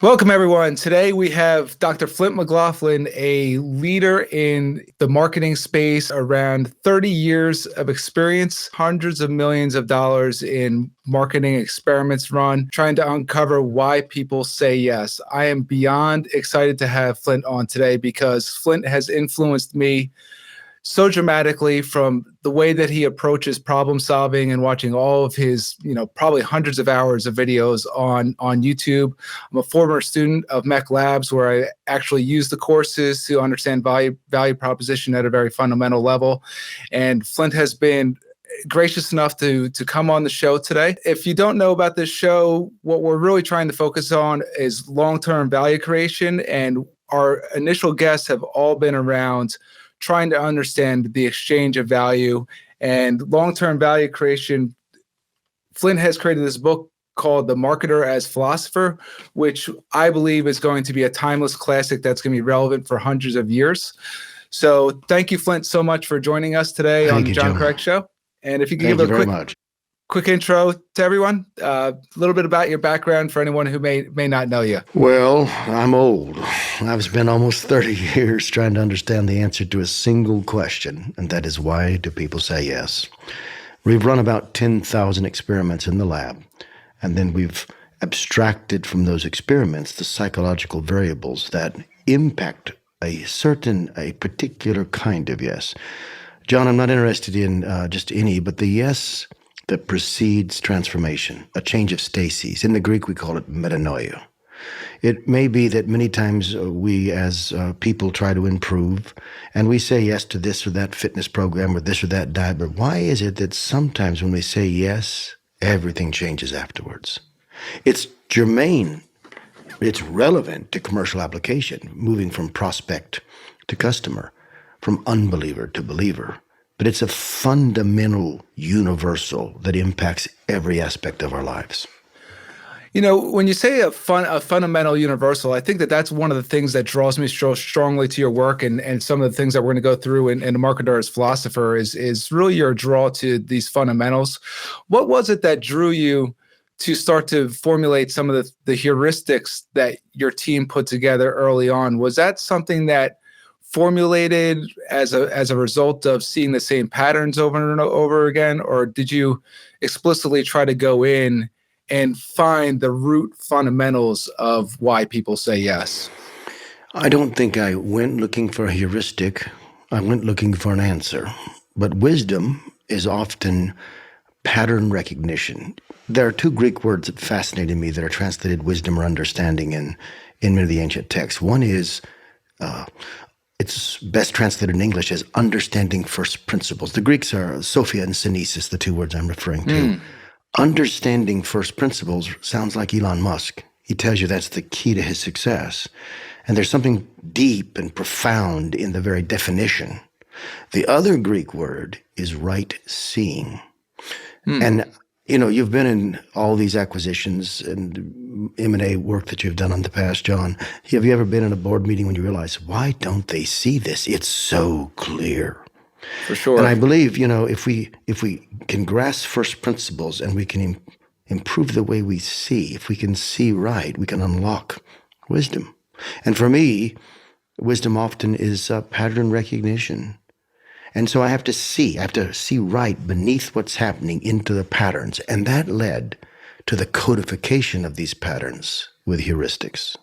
Welcome, everyone. Today we have Dr. Flint McGlaughlin, a leader in the marketing space, around 30 years of experience, hundreds of millions of dollars in marketing experiments run, trying to uncover why people say yes. I am beyond excited to have Flint on today because Flint has influenced me so dramatically, from the way that he approaches problem solving and watching all of his, probably hundreds of hours of videos on YouTube. I'm a former student of Mech Labs, where I actually use the courses to understand value proposition at a very fundamental level. And Flint has been gracious enough to come on the show today. If you don't know about this show, what we're really trying to focus on is long-term value creation. And our initial guests have all been around trying to understand the exchange of value and long-term value creation. Flint has created this book called The Marketer as Philosopher, which I believe is going to be a timeless classic that's going to be relevant for hundreds of years. So thank you, Flint, so much for joining us today on the Jon Kragh Show. And if you could give a quick intro to everyone, a little bit about your background for anyone who may not know you. Well, I'm old. I've spent almost 30 years trying to understand the answer to a single question, and that is, why do people say yes? We've run about 10,000 experiments in the lab, and then we've abstracted from those experiments the psychological variables that impact a particular kind of yes. John, I'm not interested in just any, but the yes that precedes transformation, a change of stasis. In the Greek, we call it metanoia. It may be that many times we as people try to improve, and we say yes to this or that fitness program or this or that diet, but why is it that sometimes when we say yes, everything changes afterwards? It's germane, it's relevant to commercial application, moving from prospect to customer, from unbeliever to believer. But it's a fundamental universal that impacts every aspect of our lives. You know, when you say a fundamental universal, I think that's one of the things that draws me so strongly to your work, and some of the things that we're going to go through in The Marketer as Philosopher is really your draw to these fundamentals. What was it that drew you to start to formulate some of the heuristics that your team put together early on? Was that something that formulated as a result of seeing the same patterns over and over again, or did you explicitly try to go in and find the root fundamentals of why people say yes? I don't think I went looking for a heuristic. I went looking for an answer. But wisdom is often pattern recognition. There are two Greek words that fascinated me that are translated wisdom or understanding in many of the ancient texts. One is it's best translated in English as understanding first principles. The Greeks are Sophia and Synesis, the two words I'm referring to. Understanding first principles sounds like Elon Musk. He tells you that's the key to his success. And there's something deep and profound in the very definition. The other Greek word is right seeing. And you've been in all these acquisitions and M&A work that you've done in the past, John. Have you ever been in a board meeting when you realize, why don't they see this? It's so clear. For sure. And I believe, if we can grasp first principles and we can improve the way we see, if we can see right, we can unlock wisdom. And for me, wisdom often is pattern recognition. And so I have to see right beneath what's happening into the patterns. And that led to the codification of these patterns with heuristics.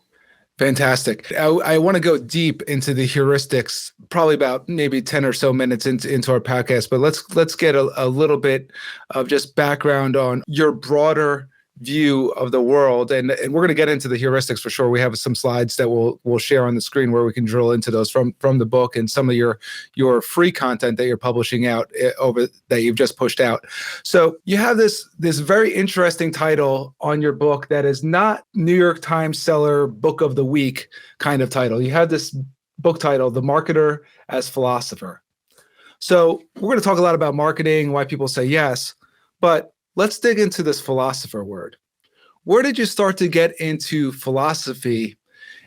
Fantastic. I want to go deep into the heuristics, probably about maybe 10 or so minutes into our podcast, but let's get a little bit of just background on your broader view of the world. And we're going to get into the heuristics for sure. We have some slides that we'll share on the screen where we can drill into those from the book and some of your free content that you're publishing out that you've just pushed out. So you have this very interesting title on your book that is not New York Times seller book of the week kind of title. You have this book title, The Marketer as Philosopher. So we're going to talk a lot about marketing, why people say yes, but let's dig into this philosopher word. Where did you start to get into philosophy,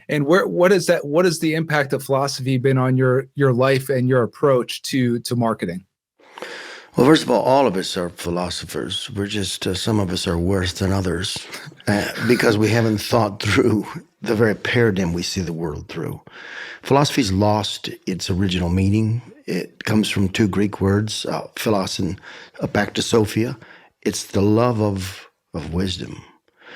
and what is the impact of philosophy been on your life and your approach to marketing? Well, first of all of us are philosophers. We're just, some of us are worse than others because we haven't thought through the very paradigm we see the world through. Philosophy's lost its original meaning. It comes from two Greek words, philos and back to Sophia. It's the love of wisdom.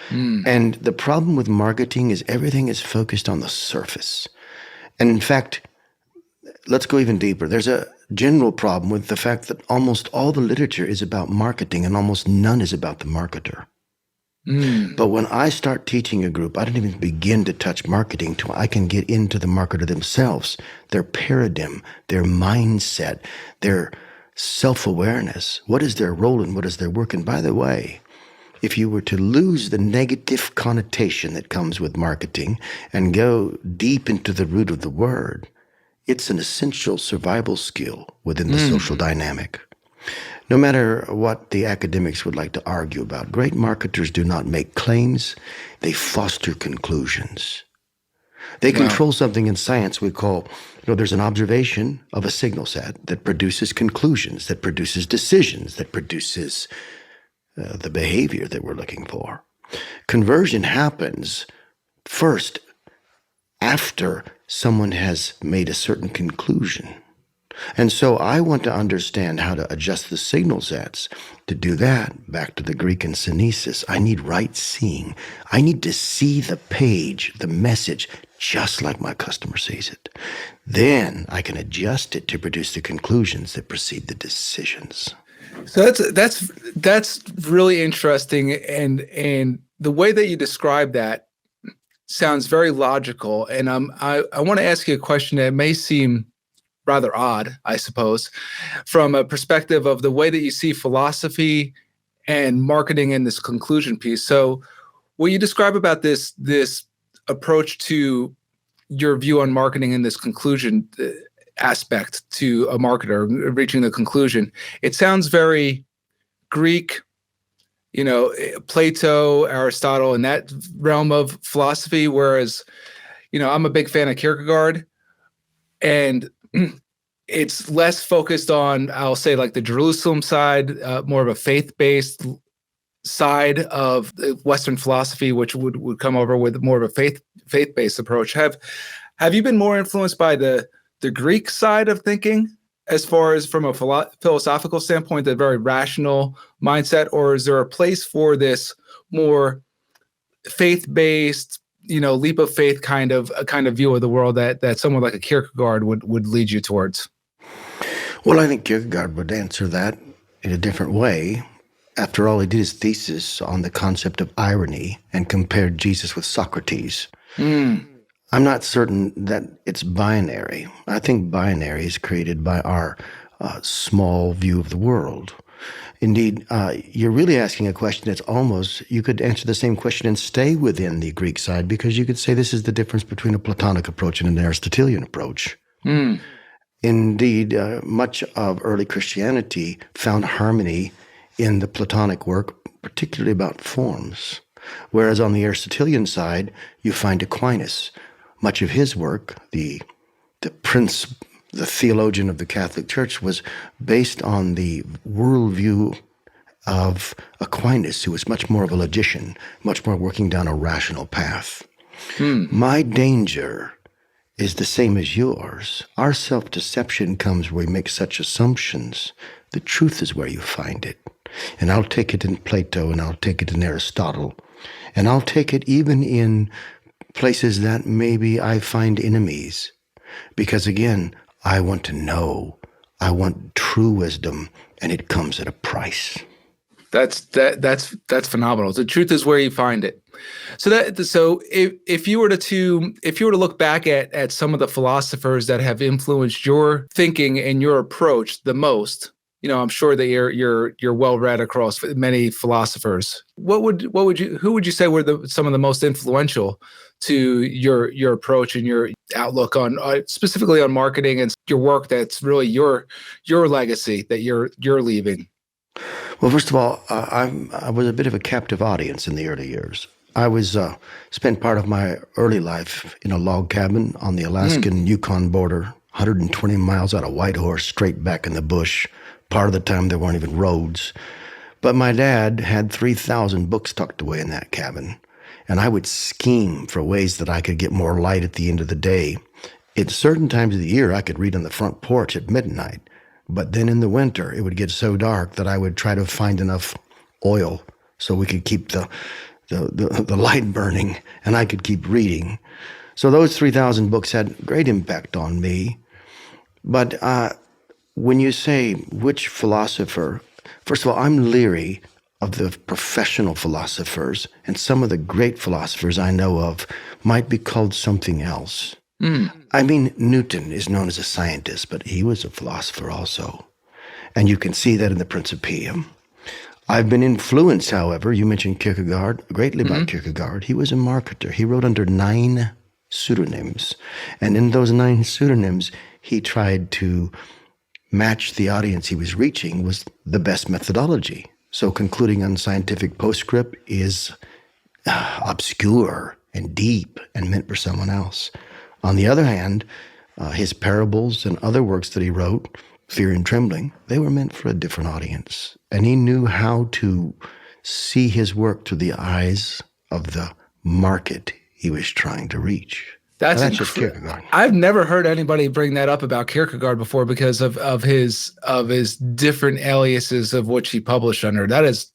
And the problem with marketing is everything is focused on the surface. And in fact, let's go even deeper. There's a general problem with the fact that almost all the literature is about marketing and almost none is about the marketer. But when I start teaching a group, I don't even begin to touch marketing till I can get into the marketer themselves, their paradigm, their mindset, their self-awareness. What is their role and what is their work? And by the way, if you were to lose the negative connotation that comes with marketing and go deep into the root of the word, it's an essential survival skill within the social dynamic. No matter what the academics would like to argue about, great marketers do not make claims. They foster conclusions. They control something in science we call, there's an observation of a signal set that produces conclusions, that produces decisions, that produces the behavior that we're looking for. Conversion happens first after someone has made a certain conclusion. And so I want to understand how to adjust the signal sets. To do that, back to the Greek and synesis, I need right seeing. I need to see the page, the message, just like my customer sees it. Then I can adjust it to produce the conclusions that precede the decisions. So that's really interesting, and the way that you describe that sounds very logical. And I want to ask you a question that may seem rather odd, I suppose, from a perspective of the way that you see philosophy and marketing in this conclusion piece. So what you describe about this approach to your view on marketing in this conclusion aspect to a marketer reaching the conclusion, it sounds very Greek, Plato, Aristotle, in that realm of philosophy. Whereas, I'm a big fan of Kierkegaard, and it's less focused on, I'll say, like the Jerusalem side, more of a faith-based side of Western philosophy, which would come over with more of a faith-based approach. Have you been more influenced by the Greek side of thinking, as far as from a philosophical standpoint, the very rational mindset, or is there a place for this more faith-based, leap of faith kind of view of the world that someone like a Kierkegaard would lead you towards? Well, I think Kierkegaard would answer that in a different way. After all, he did his thesis on the concept of irony and compared Jesus with Socrates. I'm not certain that it's binary. I think binary is created by our small view of the world. Indeed, you're really asking a question that's almost, you could answer the same question and stay within the Greek side, because you could say this is the difference between a Platonic approach and an Aristotelian approach. Indeed, much of early Christianity found harmony in the Platonic work, particularly about forms. Whereas on the Aristotelian side, you find Aquinas. Much of his work, the prince, the theologian of the Catholic Church, was based on the worldview of Aquinas, who was much more of a logician, much more working down a rational path. My danger is the same as yours. Our self-deception comes where we make such assumptions. The truth is where you find it. And I'll take it in Plato, and I'll take it in Aristotle, and I'll take it even in places that maybe I find enemies. Because again, I want to know. I want true wisdom, and it comes at a price. That's phenomenal. The truth is where you find it. So if you were to look back at some of the philosophers that have influenced your thinking and your approach the most, I'm sure that you're well read across many philosophers. Who would you say were some of the most influential to your approach and your outlook on specifically on marketing and your work that's really your legacy that you're leaving? Well, first of all, I was a bit of a captive audience in the early years. I was spent part of my early life in a log cabin on the Alaskan Yukon border, 120 miles out of Whitehorse, straight back in the bush, Part of the time there weren't even roads. But my dad had 3,000 books tucked away in that cabin, and I would scheme for ways that I could get more light at the end of the day. At certain times of the year, I could read on the front porch at midnight, but then in the winter, it would get so dark that I would try to find enough oil so we could keep the light burning, and I could keep reading. So those 3,000 books had great impact on me. But when you say which philosopher, first of all, I'm leery of the professional philosophers, and some of the great philosophers I know of might be called something else. I mean, Newton is known as a scientist, but he was a philosopher also. And you can see that in the Principium. I've been influenced, however, you mentioned Kierkegaard, greatly by Kierkegaard. He was a marketer. He wrote under 9 pseudonyms. And in those 9 pseudonyms, he tried to match the audience he was reaching was the best methodology. So concluding on scientific postscript is obscure and deep and meant for someone else. On the other hand, his parables and other works that he wrote, Fear and Trembling, they were meant for a different audience. And he knew how to see his work through the eyes of the market he was trying to reach. That's just Kierkegaard. I've never heard anybody bring that up about Kierkegaard before because of his different aliases of which he published under. That is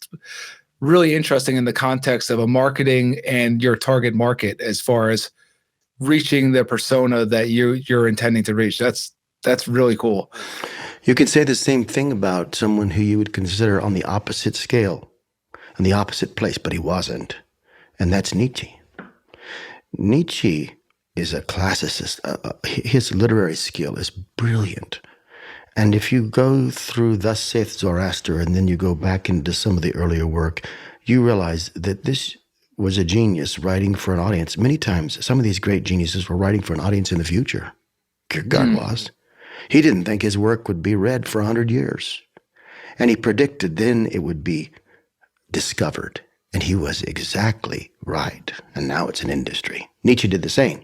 really interesting in the context of a marketing and your target market as far as reaching the persona that you're intending to reach. That's really cool. You could say the same thing about someone who you would consider on the opposite scale, in the opposite place, but he wasn't. And that's Nietzsche. Nietzsche is a classicist. His literary skill is brilliant. And if you go through Thus Saith Zoroaster and then you go back into some of the earlier work, you realize that this was a genius writing for an audience. Many times, some of these great geniuses were writing for an audience in the future. Kierkegaard was. He didn't think his work would be read for 100 years. And he predicted then it would be discovered. And he was exactly right. And now it's an industry. Nietzsche did the same.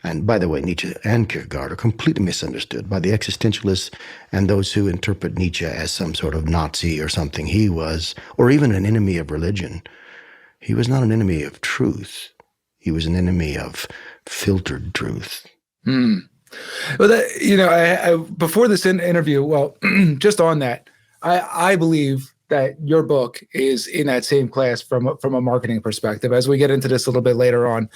And by the way, Nietzsche and Kierkegaard are completely misunderstood by the existentialists and those who interpret Nietzsche as some sort of Nazi or something he was, or even an enemy of religion. He was not an enemy of truth. He was an enemy of filtered truth. Well, I before this interview, well, just on that, I believe that your book is in that same class from a marketing perspective. As we get into this a little bit later on,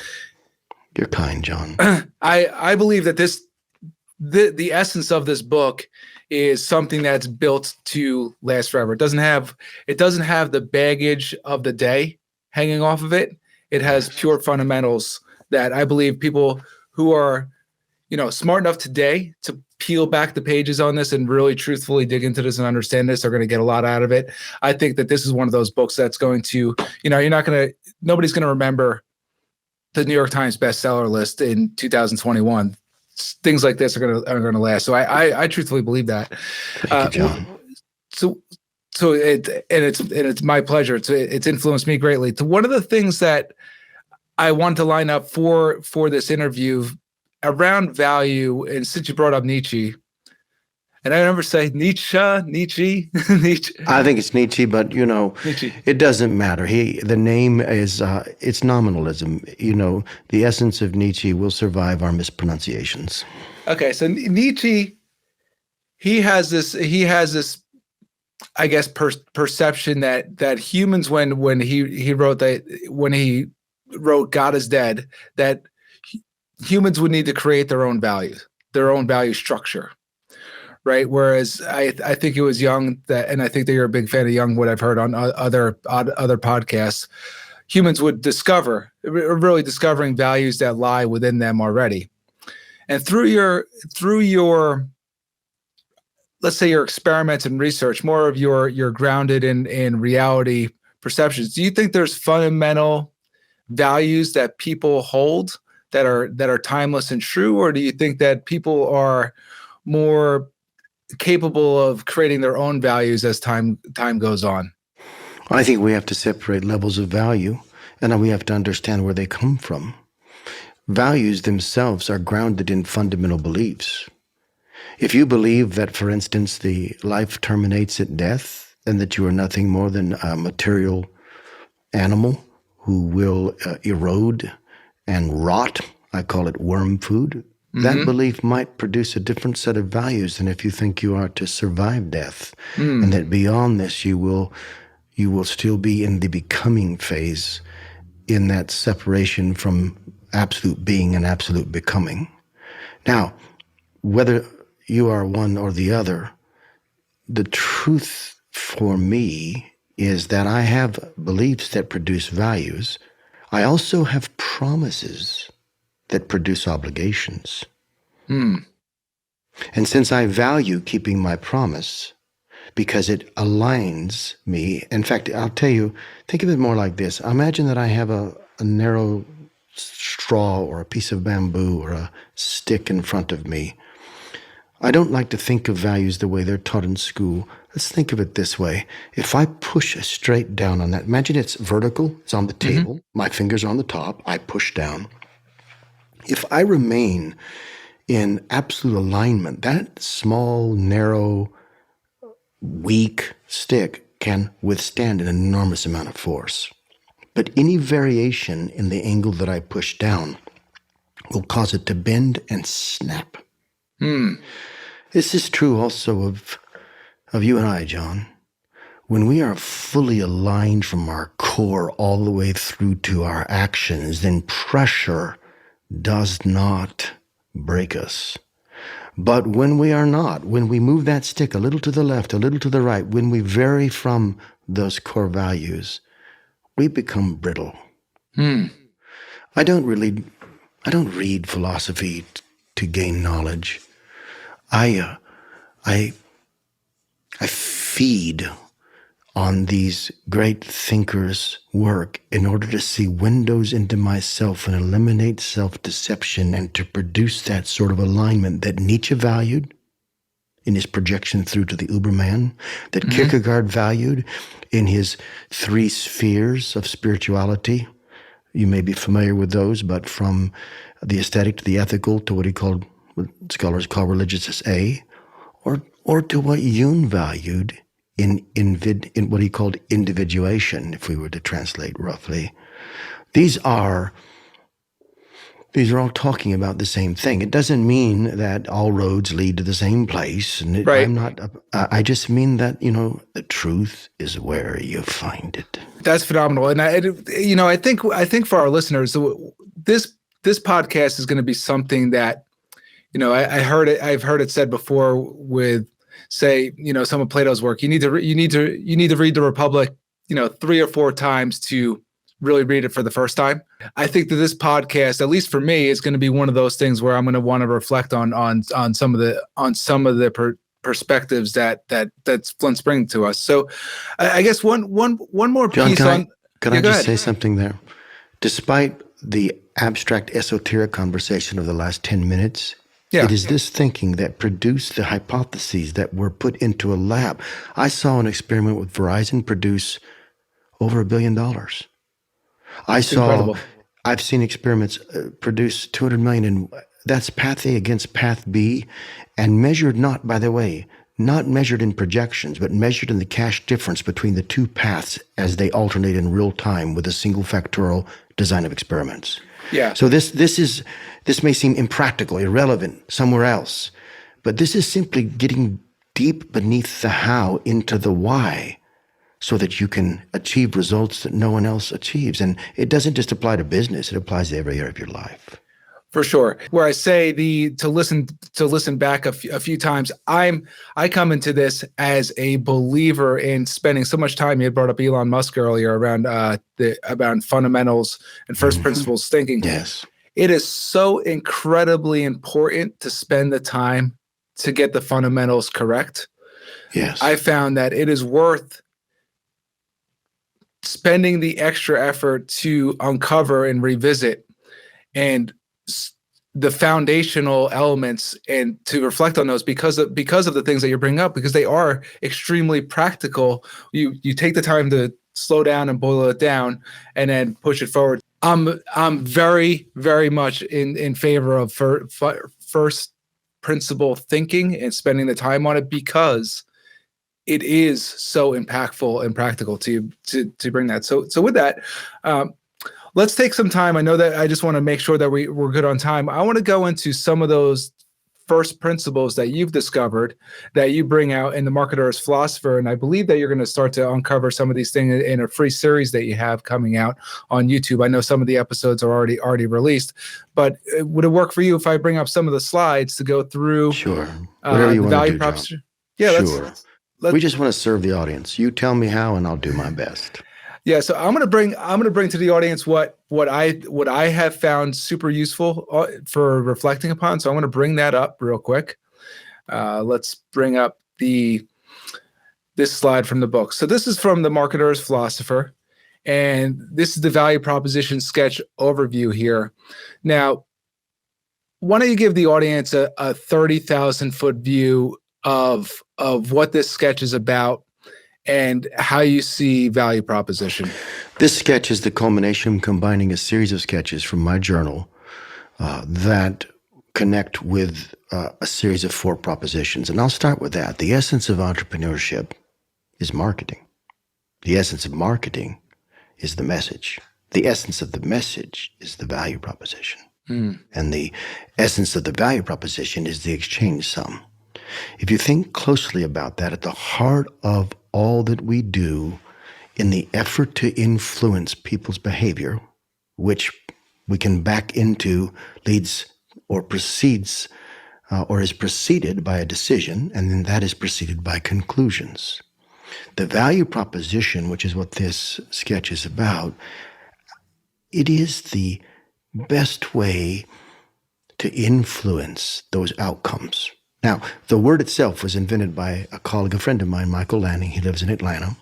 you're kind, John. I believe that the essence of this book is something that's built to last forever. It doesn't have the baggage of the day hanging off of it. It has pure fundamentals that I believe people who are, smart enough today to peel back the pages on this and really truthfully dig into this and understand this are going to get a lot out of it. I think that this is one of those books that's going to, nobody's going to remember the New York Times bestseller list in 2021. Things like this are going to last. So I truthfully believe that. Thank you, John. So it's my pleasure. It's influenced me greatly. To one of the things that I wanted to line up for this interview around value, and since you brought up Nietzsche, and I never say Nietzsche. I think it's Nietzsche, but Nietzsche. It doesn't matter. The name is it's nominalism. The essence of Nietzsche will survive our mispronunciations. Okay, so Nietzsche, he has this, I guess, perception that humans, when he wrote God is Dead, that humans would need to create their own values, their own value structure, right? Whereas I think it was Jung and I think that you're a big fan of Jung, what I've heard on other podcasts, humans would really discovering values that lie within them already. And through your let's say your experiments and research, more of your grounded in reality perceptions, do you think there's fundamental values that people hold that are timeless and true, or do you think that people are more capable of creating their own values as time goes on? I think we have to separate levels of value, and we have to understand where they come from. Values themselves are grounded in fundamental beliefs. If you believe that, for instance, the life terminates at death and that you are nothing more than a material animal who will erode and rot, I call it worm food, that belief might produce a different set of values than if you think you are to survive death, and that beyond this you will still be in the becoming phase, in that separation from absolute being and absolute becoming. Now, whether you are one or the other, the truth for me is that I have beliefs that produce values. I also have promises that produce obligations. And since I value keeping my promise because it aligns me, in fact, I'll tell you, think of it more like this. Imagine that I have a narrow straw or a piece of bamboo or a stick in front of me. I don't like to think of values the way they're taught in school. Let's think of it this way. If I push straight down on that, imagine it's vertical, it's on the table, my fingers are on the top, I push down. If I remain in absolute alignment, that small, narrow, weak stick can withstand an enormous amount of force. But any variation in the angle that I push down will cause it to bend and snap. This is true also of you and I, John. When we are fully aligned from our core all the way through to our actions, then pressure does not break us. But when we are not, when we move that stick a little to the left, a little to the right, when we vary from those core values, we become brittle. I don't read philosophy to gain knowledge. I feed on these great thinkers' work in order to see windows into myself and eliminate self-deception and to produce that sort of alignment that Nietzsche valued in his projection through to the Uberman, that Kierkegaard valued in his 3 spheres of spirituality. You may be familiar with those, but from the aesthetic to the ethical to what scholars call religious A, or to what Jung valued in what he called individuation, if we were to translate roughly. These are all talking about the same thing. It doesn't mean that all roads lead to the same place. And Right. I just mean that, the truth is where you find it. That's phenomenal. And I think for our listeners, this podcast is going to be something that, I've heard it said before with, say, some of Plato's work. You need to read the Republic, 3 or 4 times to really read it for the first time. I think that this podcast, at least for me, is going to be one of those things where I'm going to want to reflect on some of the perspectives that's Flint's bringing to us. So, I guess one more John, piece can I just say something there? Despite the abstract esoteric conversation of the last 10 minutes, it is this thinking that produced the hypotheses that were put into a lab. I saw an experiment with Verizon produce over $1 billion. I've seen experiments produce 200 million, and that's path A against path B, and measured not measured in projections, but measured in the cash difference between the 2 paths as they alternate in real time with a single factorial design of experiments. Yeah. So this may seem impractical, irrelevant somewhere else, but this is simply getting deep beneath the how into the why, so that you can achieve results that no one else achieves. And it doesn't just apply to business; it applies to every area of your life. For sure. Where I say to listen back a few times, I come into this as a believer in spending so much time. You had brought up Elon Musk earlier around about fundamentals and first principles thinking. Yes. It is so incredibly important to spend the time to get the fundamentals correct. Yes. I found that it is worth spending the extra effort to uncover and revisit and the foundational elements and to reflect on those because of the things that you bring up, because they are extremely practical. You take the time to slow down and boil it down and then push it forward. I'm very, very much in favor of first principle thinking and spending the time on it, because it is so impactful and practical to bring that. So with that, let's take some time. I know that I just want to make sure that we're good on time. I want to go into some of those first principles that you've discovered that you bring out in the Marketer as Philosopher. And I believe that you're going to start to uncover some of these things in a free series that you have coming out on YouTube. I know some of the episodes are already released, but would it work for you if I bring up some of the slides to go through? Sure. Whatever you want to do, proposition? John. Yeah, sure. We just want to serve the audience. You tell me how, and I'll do my best. Yeah, so I'm gonna bring to the audience what I have found super useful for reflecting upon. So I'm gonna bring that up real quick. Let's bring up this slide from the book. So this is from the Marketer as Philosopher, and this is the value proposition sketch overview here. Now, why don't you give the audience a 30,000-foot view of what this sketch is about and how you see value proposition? This sketch is the culmination combining a series of sketches from my journal that connect with a series of 4 propositions. And I'll start with that. The essence of entrepreneurship is marketing. The essence of marketing is the message. The essence of the message is the value proposition. And the essence of the value proposition is the exchange sum. If you think closely about that, at the heart of all that we do in the effort to influence people's behavior, which we can back into leads or precedes or is preceded by a decision, and then that is preceded by conclusions. The value proposition, which is what this sketch is about, it is the best way to influence those outcomes. Now, the word itself was invented by a colleague, a friend of mine, Michael Lanning. He lives in Atlanta.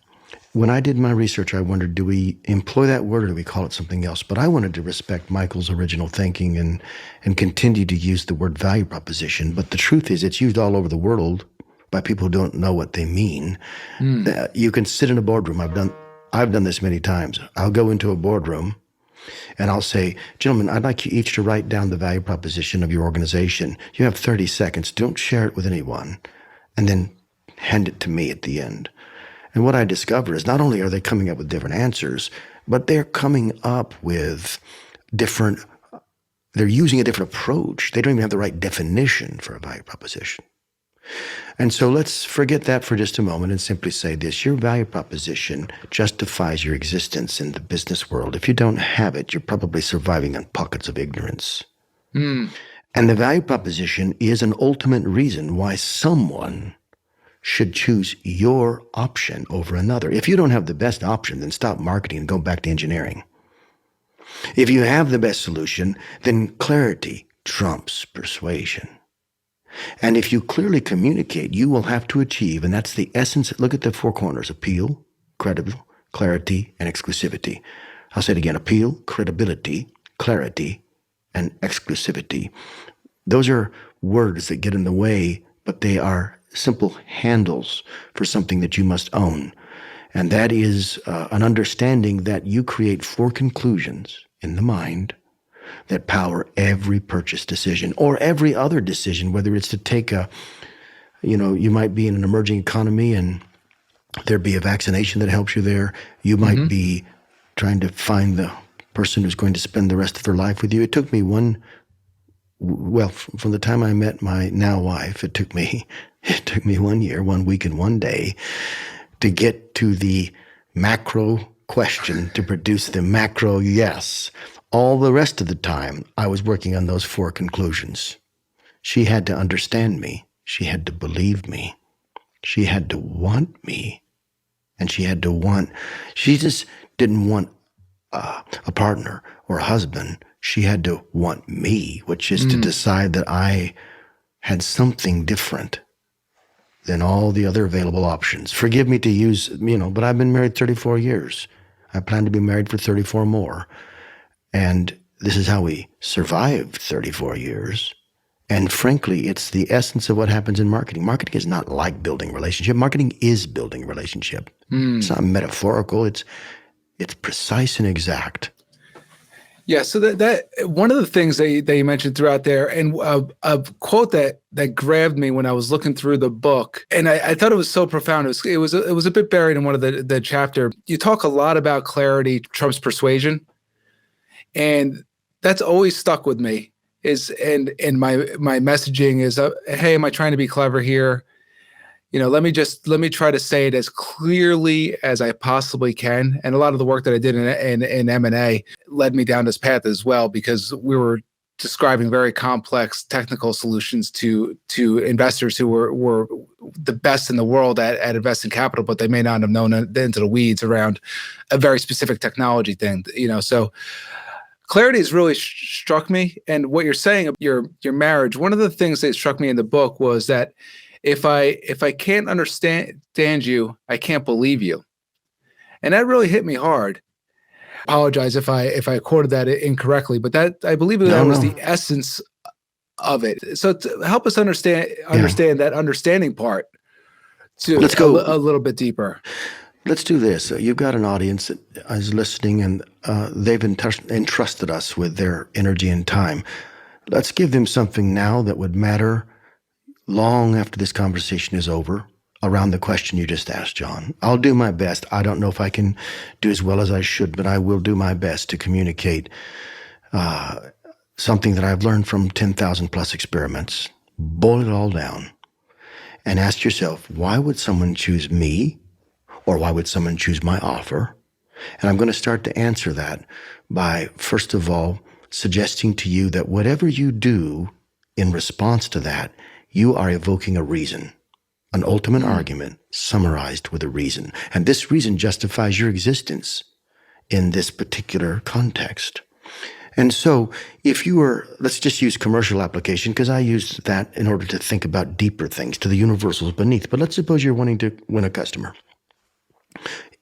When I did my research, I wondered, do we employ that word or do we call it something else? But I wanted to respect Michael's original thinking and continue to use the word value proposition. But the truth is, it's used all over the world by people who don't know what they mean. You can sit in a boardroom. I've done this many times. I'll go into a boardroom and I'll say, gentlemen, I'd like you each to write down the value proposition of your organization. You have 30 seconds. Don't share it with anyone. And then hand it to me at the end. And what I discover is not only are they coming up with different answers, but they're coming up with they're using a different approach. They don't even have the right definition for a value proposition. And so let's forget that for just a moment and simply say this. Your value proposition justifies your existence in the business world. If you don't have it, you're probably surviving on pockets of ignorance. And the value proposition is an ultimate reason why someone should choose your option over another. If you don't have the best option, then stop marketing and go back to engineering. If you have the best solution, then clarity trumps persuasion. And if you clearly communicate, you will have to achieve, and that's the essence. Look at the 4 corners: appeal, credible, clarity, and exclusivity. I'll say it again: appeal, credibility, clarity, and exclusivity. Those are words that get in the way, but they are simple handles for something that you must own. And that is an understanding that you create 4 conclusions in the mind that power every purchase decision or every other decision, whether it's to take you might be in an emerging economy and there'd be a vaccination that helps you there. You might be trying to find the person who's going to spend the rest of their life with you. It took me from the time I met my now wife, it took me 1 year, 1 week, and 1 day to get to the macro question to produce the macro yes. All the rest of the time, I was working on those 4 conclusions. She had to understand me. She had to believe me. She had to want me. And she just didn't want a partner or a husband. She had to want me, which is to decide that I had something different than all the other available options. Forgive me to use, but I've been married 34 years. I plan to be married for 34 more. And this is how we survived 34 years. And frankly, it's the essence of what happens in marketing. Marketing is not like building relationship. Marketing is building relationship. It's not metaphorical. It's precise and exact. Yeah, so that one of the things they mentioned throughout there, and a quote that grabbed me when I was looking through the book, and I thought it was so profound. It was a bit buried in one of the chapter. You talk a lot about clarity trumps persuasion, and that's always stuck with me. And my messaging is, hey, am I trying to be clever here? Let me try to say it as clearly as I possibly can. And a lot of the work that I did in M&A led me down this path as well, because we were describing very complex technical solutions to investors who were the best in the world at investing capital, but they may not have known into the weeds around a very specific technology thing. So clarity has really struck me. And what you're saying of your marriage, one of the things that struck me in the book was that if I can't understand you, I can't believe you. And that really hit me hard. Apologize if I quoted that incorrectly, but that I believe that was the essence of it. So to help us understand that understanding part, let's go a little bit deeper. Let's do this. You've got an audience that is listening, and they've entrusted us with their energy and time. Let's give them something now that would matter long after this conversation is over around the question you just asked, Jon. I'll do my best. I don't know if I can do as well as I should, but I will do my best to communicate something that I've learned from 10,000 plus experiments. Boil it all down and ask yourself, why would someone choose me? Or why would someone choose my offer? And I'm going to start to answer that by, first of all, suggesting to you that whatever you do in response to that, you are evoking a reason, an ultimate argument summarized with a reason. And this reason justifies your existence in this particular context. And so if you were, let's just use commercial application, because I use that in order to think about deeper things, to the universals beneath. But let's suppose you're wanting to win a customer.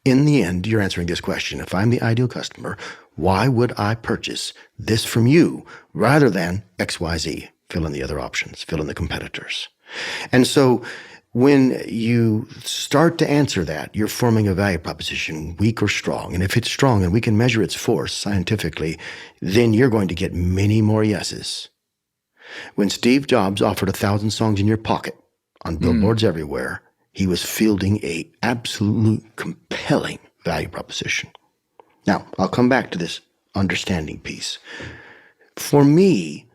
In the end, you're answering this question. If I'm the ideal customer, why would I purchase this from you rather than XYZ? Fill in the other options, fill in the competitors. And so when you start to answer that, you're forming a value proposition, weak or strong. And if it's strong and we can measure its force scientifically, then you're going to get many more yeses. When Steve Jobs offered 1,000 songs in your pocket on billboards everywhere, he was fielding a absolute compelling value proposition. Now, I'll come back to this understanding piece. For me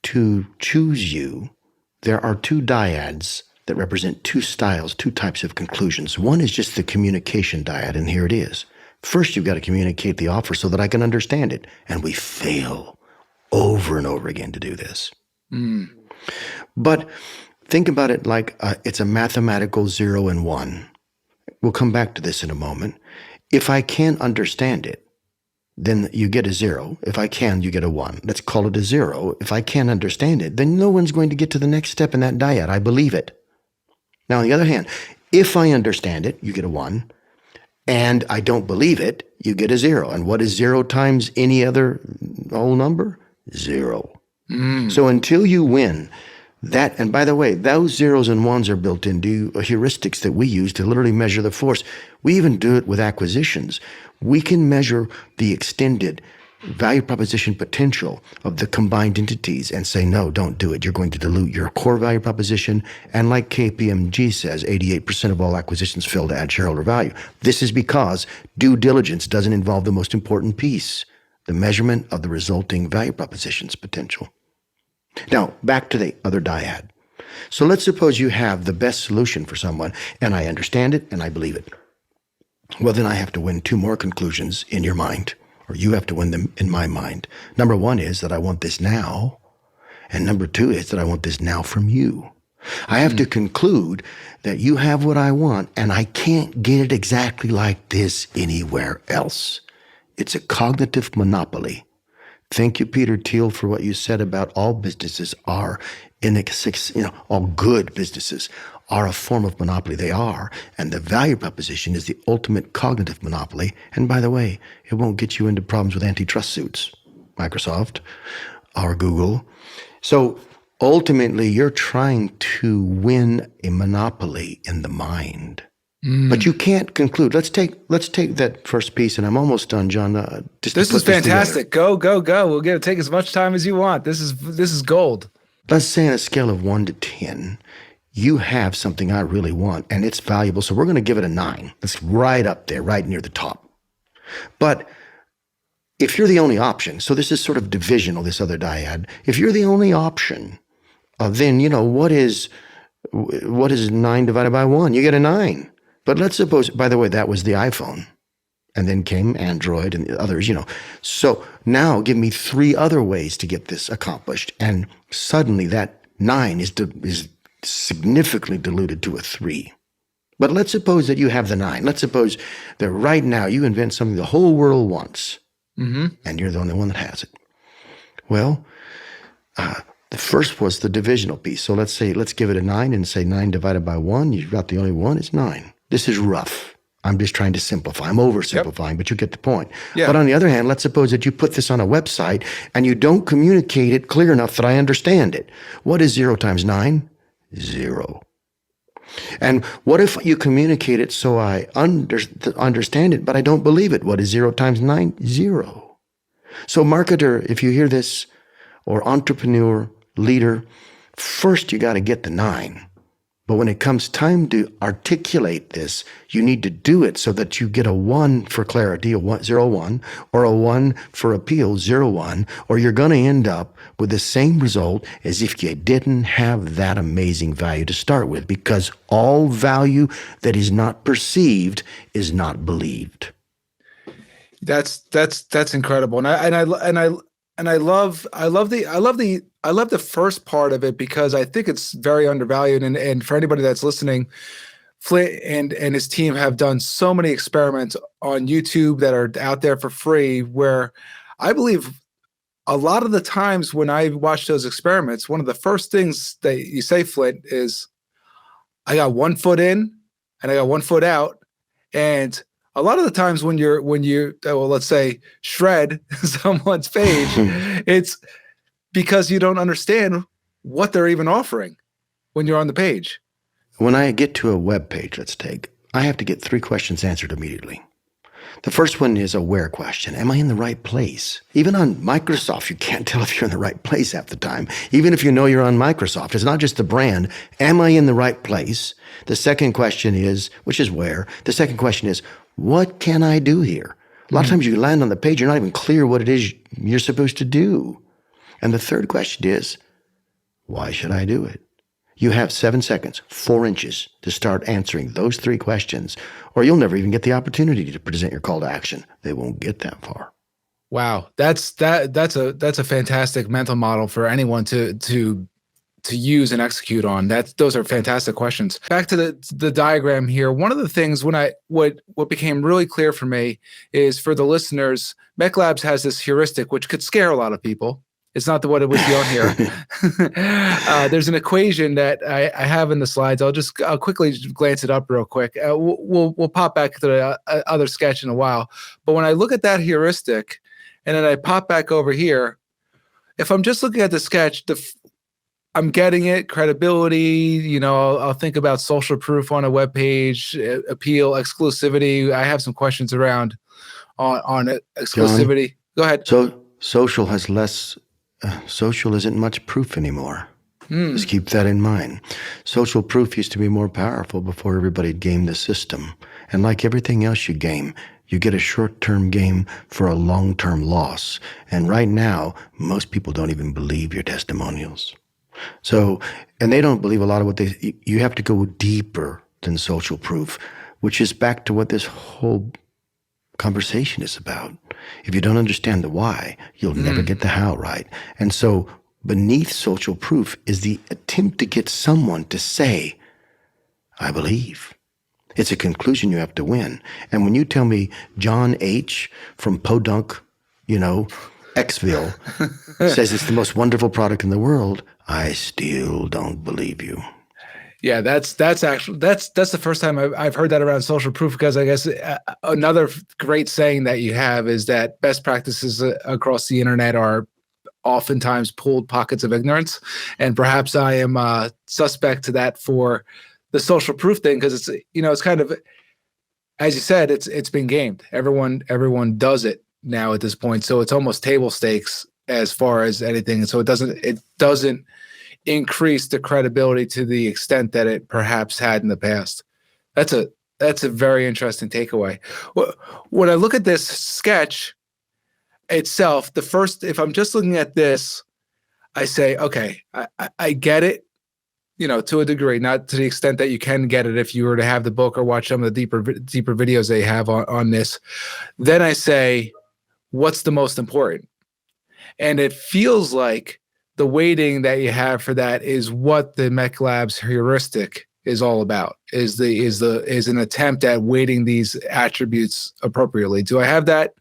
to choose you, there are two dyads that represent two styles, two types of conclusions. One is just the communication dyad, and here it is. First, you've got to communicate the offer so that I can understand it. And we fail over and over again to do this. But think about it like it's a mathematical 0 and 1. We'll come back to this in a moment. If I can't understand it, then you get a 0. If I can, you get a 1. Let's call it a 0. If I can't understand it, then no one's going to get to the next step in that dyad. I believe it. Now, on the other hand, if I understand it, you get a 1. And I don't believe it, you get a 0. And what is 0 times any other whole number? 0. So until you win that, and by the way, those 0s and 1s are built into heuristics that we use to literally measure the force. We even do it with acquisitions. We can measure the extended value proposition potential of the combined entities and say, no, don't do it. You're going to dilute your core value proposition. And like KPMG says, 88% of all acquisitions fail to add shareholder value. This is because due diligence doesn't involve the most important piece, the measurement of the resulting value proposition's potential. Now, back to the other dyad. So let's suppose you have the best solution for someone, and I understand it and I believe it. Well, then I have to win 2 more conclusions in your mind, or you have to win them in my mind. Number 1 is that I want this now, and number 2 is that I want this now from you. I have to conclude that you have what I want, and I can't get it exactly like this anywhere else. It's a cognitive monopoly. Thank you, Peter Thiel, for what you said about all businesses are, all good businesses are a form of monopoly. They are. And the value proposition is the ultimate cognitive monopoly. And by the way, it won't get you into problems with antitrust suits, Microsoft or Google. So ultimately, you're trying to win a monopoly in the mind. But you can't conclude. Let's take that first piece, and I'm almost done, John. This is fantastic. Go. We'll take as much time as you want. This is gold. Let's say on a scale of 1 to 10, you have something I really want, and it's valuable, so we're going to give it a 9. That's right up there, right near the top. But if you're the only option, so this is sort of divisional, this other dyad. If you're the only option, then, what is 9 divided by 1? You get a 9. But let's suppose, by the way, that was the iPhone. And then came Android and the others, So now give me 3 other ways to get this accomplished. And suddenly that 9 is significantly diluted to a 3. But let's suppose that you have the 9. Let's suppose that right now you invent something the whole world wants. And you're the only one that has it. Well, the first was the divisional piece. So let's give it a 9 and say 9 divided by 1. You've got the only one, it's 9. This is rough. I'm just trying to simplify. I'm oversimplifying, But you get the point. Yeah. But on the other hand, let's suppose that you put this on a website and you don't communicate it clear enough that I understand it. What is 0 times 9? 0. And what if you communicate it so I understand it, but I don't believe it? What is 0 times 9? 0. So marketer, if you hear this, or entrepreneur, leader, first you got to get the 9. But when it comes time to articulate this, you need to do it so that you get a 1 for clarity, a 0-1, or a 1 for appeal, 0-1, or you're going to end up with the same result as if you didn't have that amazing value to start with, because all value that is not perceived is not believed. That's incredible, and I love the first part of it because I think it's very undervalued. And for anybody that's listening, Flint and his team have done so many experiments on YouTube that are out there for free, where I believe a lot of the times when I watch those experiments, one of the first things that you say, Flint, is I got 1 foot in and I got 1 foot out. And a lot of the times when you let's say shred someone's page, it's because you don't understand what they're even offering when you're on the page. When I get to a web page, I have to get 3 questions answered immediately. The first one is a where question. Am I in the right place? Even on Microsoft, you can't tell if you're in the right place half the time. Even if you know you're on Microsoft, it's not just the brand. Am I in the right place? The second question is, which is where? The second question is, what can I do here? A lot of times you land on the page, you're not even clear what it is you're supposed to do. And the third question is, why should I do it? You have 7 seconds, 4 inches to start answering those 3 questions, or you'll never even get the opportunity to present your call to action. They won't get that far. Wow, that's a fantastic mental model for anyone to use and execute on. Those are fantastic questions. Back to the diagram here. One of the things what became really clear for me is, for the listeners, McLabs has this heuristic which could scare a lot of people. It's not what it would be on here. There's an equation that I have in the slides. I'll quickly glance it up real quick. We'll pop back to the other sketch in a while. But when I look at that heuristic, and then I pop back over here, if I'm just looking at the sketch, I'm getting it, credibility. I'll think about social proof on a web page, appeal, exclusivity. I have some questions around on exclusivity. John, go ahead. So social has less. Social isn't much proof anymore. Just keep that in mind. Social proof used to be more powerful before everybody gamed the system. And like everything else you game, you get a short-term gain for a long-term loss. And right now, most people don't even believe your testimonials. So, and they don't believe a lot of you have to go deeper than social proof, which is back to what this whole conversation is about. If you don't understand the why, you'll never get the how right. And so beneath social proof is the attempt to get someone to say, I believe. It's a conclusion you have to win. And when you tell me John H. from Podunk, Xville, says it's the most wonderful product in the world, I still don't believe you. Yeah, that's the first time I've heard that around social proof, because I guess another great saying that you have is that best practices across the internet are oftentimes pulled pockets of ignorance, and perhaps I am suspect to that for the social proof thing, because it's kind of as you said, it's been gamed. Everyone does it now at this point. So it's almost table stakes as far as anything. So it doesn't increase the credibility to the extent that it perhaps had in the past. That's a very interesting takeaway. When I look at this sketch itself, if I'm just looking at this, I say, okay, I get it, to a degree, not to the extent that you can get it if you were to have the book or watch some of the deeper videos they have on this. Then I say, what's the most important? And it feels like the weighting that you have for that is what the McLab's heuristic is all about, is an attempt at weighting these attributes appropriately. Do I have that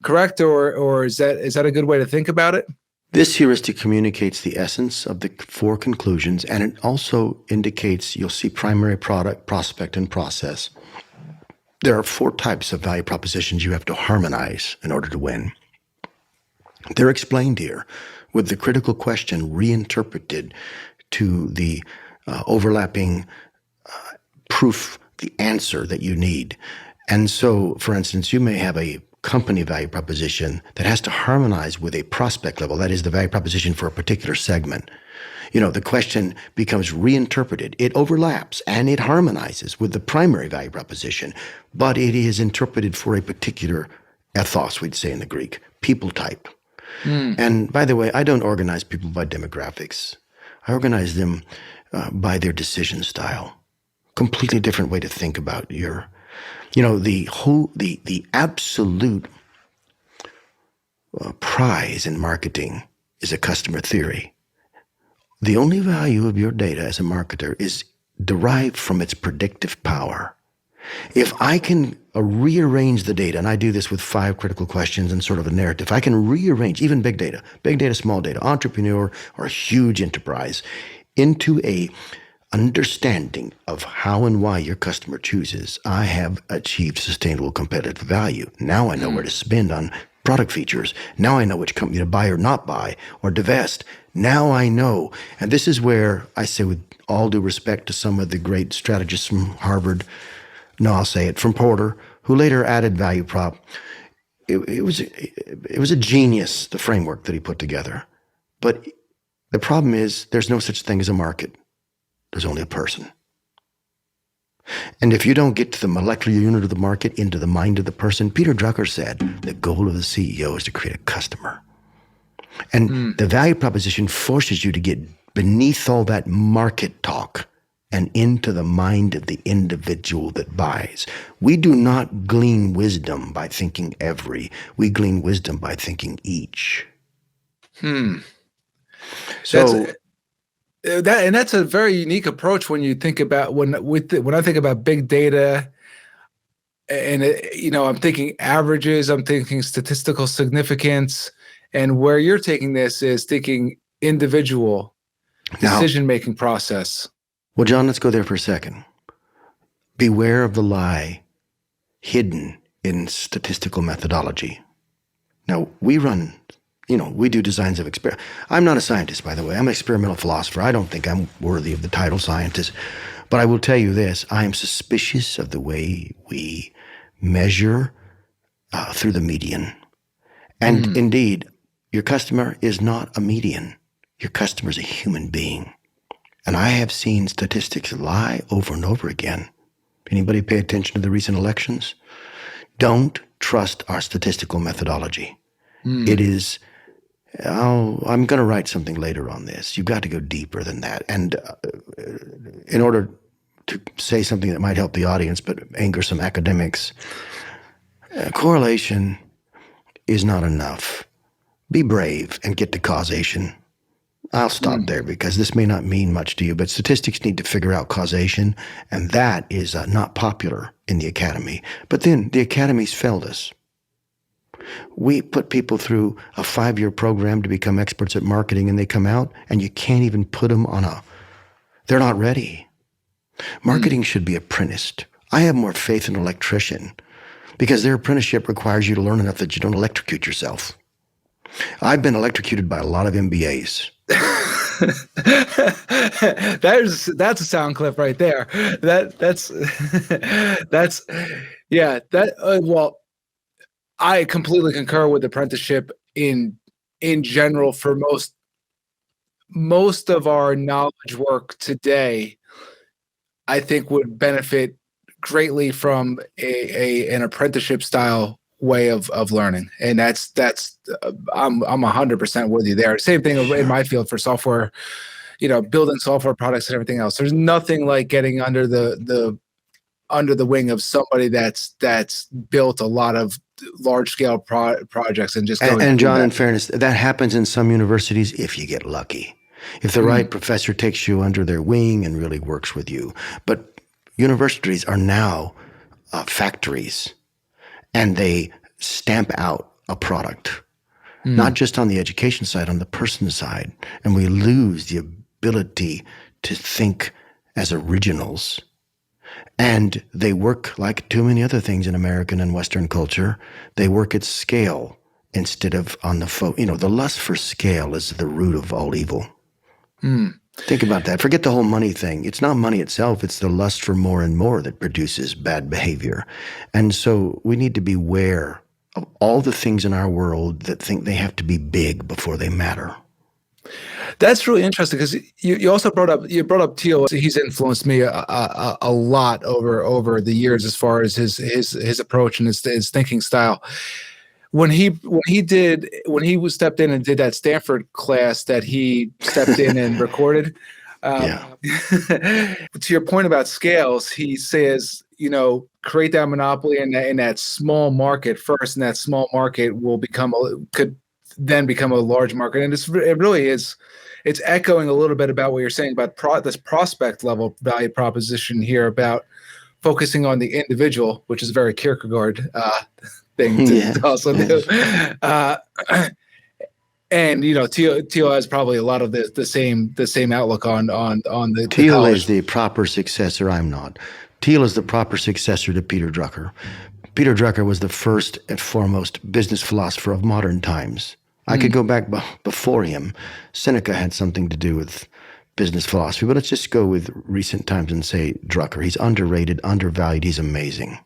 correct, or is that a good way to think about it? This heuristic communicates the essence of the 4 conclusions, and it also indicates, you'll see primary, product, prospect, and process. There are 4 types of value propositions you have to harmonize in order to win. They're explained here with the critical question reinterpreted to the overlapping proof, the answer that you need. And so, for instance, you may have a company value proposition that has to harmonize with a prospect level, that is the value proposition for a particular segment. The question becomes reinterpreted. It overlaps and it harmonizes with the primary value proposition, but it is interpreted for a particular ethos, we'd say in the Greek, people type. And by the way, I don't organize people by demographics. I organize them by their decision style. Completely different way to think about the absolute prize in marketing is a customer theory. The only value of your data as a marketer is derived from its predictive power. If I can rearrange the data, and I do this with 5 critical questions and sort of a narrative, I can rearrange even big data, small data, entrepreneur or a huge enterprise, into a understanding of how and why your customer chooses, I have achieved sustainable competitive value. Now I know where to spend on product features. Now I know which company to buy or not buy or divest. Now I know. And this is where I say, with all due respect to some of the great strategists from Harvard, no, I'll say it, from Porter, who later added value prop. It was a genius, the framework that he put together. But the problem is there's no such thing as a market. There's only a person. And if you don't get to the molecular unit of the market, into the mind of the person, Peter Drucker said, the goal of the CEO is to create a customer. And the value proposition forces you to get beneath all that market talk and into the mind of the individual that buys. We do not glean wisdom by thinking every. We glean wisdom by thinking each. So that's a very unique approach when you think about when I think about big data, and I'm thinking averages, I'm thinking statistical significance, and where you're taking this is thinking individual decision-making process. Well, John, let's go there for a second. Beware of the lie hidden in statistical methodology. Now, we do designs of experiments. I'm not a scientist, by the way. I'm an experimental philosopher. I don't think I'm worthy of the title scientist. But I will tell you this. I am suspicious of the way we measure through the median. And indeed, your customer is not a median. Your customer is a human being. And I have seen statistics lie over and over again. Anybody pay attention to the recent elections? Don't trust our statistical methodology. It is, I'm going to write something later on this. You've got to go deeper than that. And in order to say something that might help the audience but anger some academics, correlation is not enough. Be brave and get to causation. I'll stop there because this may not mean much to you, but statistics need to figure out causation, and that is not popular in the academy. But then the academy's failed us. We put people through a 5-year program to become experts at marketing, and they come out, and you can't even put them on they're not ready. Marketing should be apprenticed. I have more faith in an electrician because their apprenticeship requires you to learn enough that you don't electrocute yourself. I've been electrocuted by a lot of MBAs. That's a sound clip right there. That's that's yeah. Well, I completely concur with apprenticeship in general for most of our knowledge work today. I think would benefit greatly from an apprenticeship style way of learning, and that's I'm 100% with you there. Same thing in Sure. my field for software, building software products and everything else. There's nothing like getting under the wing of somebody that's built a lot of large scale projects and just going And through John, in that. fairness, that happens in some universities if you get lucky. If the right professor takes you under their wing and really works with you. But universities are now factories, and they stamp out a product, not just on the education side, on the person side. And we lose the ability to think as originals. And they work like too many other things in American and Western culture. They work at scale instead of on the the lust for scale is the root of all evil. Think about that. Forget the whole money thing. It's not money itself. It's the lust for more and more that produces bad behavior. And so we need to beware of all the things in our world that think they have to be big before they matter. That's really interesting because you also brought up Thiel. He's influenced me a lot over the years as far as his approach and his thinking style. When he stepped in and did that Stanford class that he stepped in and recorded. Yeah. To your point about scales, he says, create that monopoly in that small market first, and that small market will could then become a large market. And it really is. It's echoing a little bit about what you're saying about this prospect level value proposition here about focusing on the individual, which is a very Kierkegaard thing to also do. And Thiel has probably a lot of the same outlook on the Thiel college. is the proper successor. I'm not. Thiel is the proper successor to Peter Drucker. Peter Drucker was the first and foremost business philosopher of modern times. I could go back before him. Seneca had something to do with business philosophy, but let's just go with recent times and say Drucker. He's underrated, undervalued. He's amazing.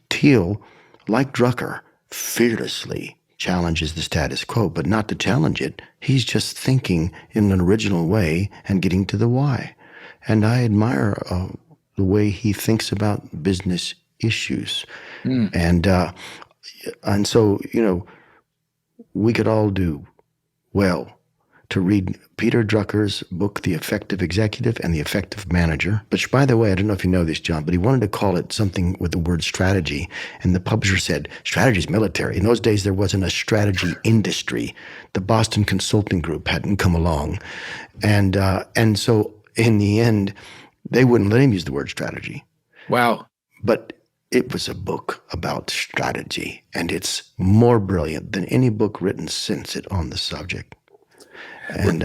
Thiel, like Drucker, fearlessly challenges the status quo, but not to challenge it. He's just thinking in an original way and getting to the why. And I admire the way he thinks about business issues. And so, we could all do well to read Peter Drucker's book, The Effective Executive and The Effective Manager, which, by the way, I don't know if you know this, John, but he wanted to call it something with the word strategy. And the publisher said, strategy's military. In those days, there wasn't a strategy industry. The Boston Consulting Group hadn't come along. And so in the end, they wouldn't let him use the word strategy. Wow. But it was a book about strategy, and it's more brilliant than any book written since it on the subject. And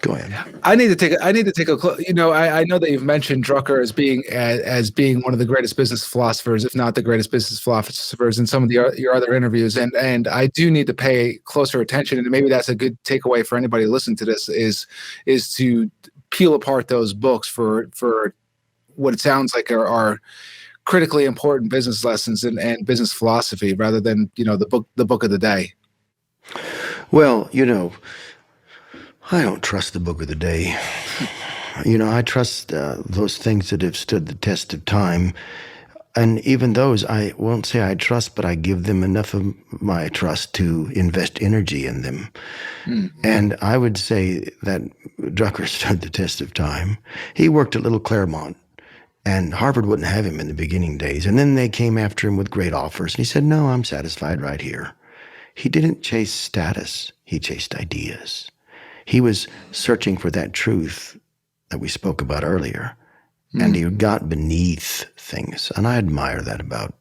go ahead. I need to take a I know that you've mentioned Drucker as being one of the greatest business philosophers, if not the greatest business philosophers, in some of your other interviews, and I do need to pay closer attention, and maybe that's a good takeaway for anybody listening to this is to peel apart those books for what it sounds like are critically important business lessons and business philosophy, rather than the book of the day. Well, I don't trust the book of the day. I trust those things that have stood the test of time. And even those, I won't say I trust, but I give them enough of my trust to invest energy in them. And I would say that Drucker stood the test of time. He worked at Little Claremont, and Harvard wouldn't have him in the beginning days. And then they came after him with great offers. And he said, no, I'm satisfied right here. He didn't chase status. He chased ideas. He was searching for that truth that we spoke about earlier. And he got beneath things. And I admire that about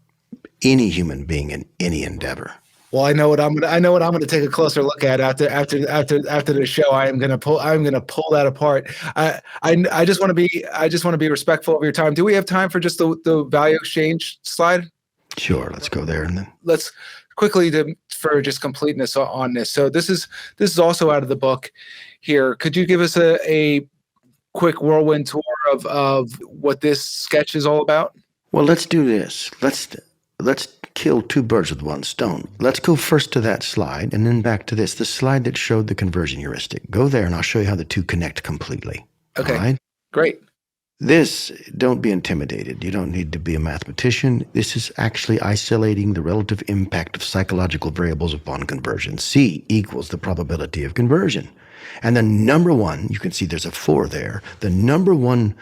any human being in any endeavor. Well, I know what I'm gonna take a closer look at after the show. I'm gonna pull that apart. I just want to be respectful of your time. Do we have time for just the value exchange slide? Sure, let's go there and then let's quickly for just completeness on this. So this is also out of the book. here. Could you give us a quick whirlwind tour of what this sketch is all about? Well, let's do this. Let's kill two birds with one stone. Let's go first to that slide and then back to this, the slide that showed the conversion heuristic. Go there and I'll show you how the two connect completely. Okay, all right? Great. This, don't be intimidated. You don't need to be a mathematician. This is actually isolating the relative impact of psychological variables upon conversion. C equals the probability of conversion. And the number one, you can see there's a 4 there, the number one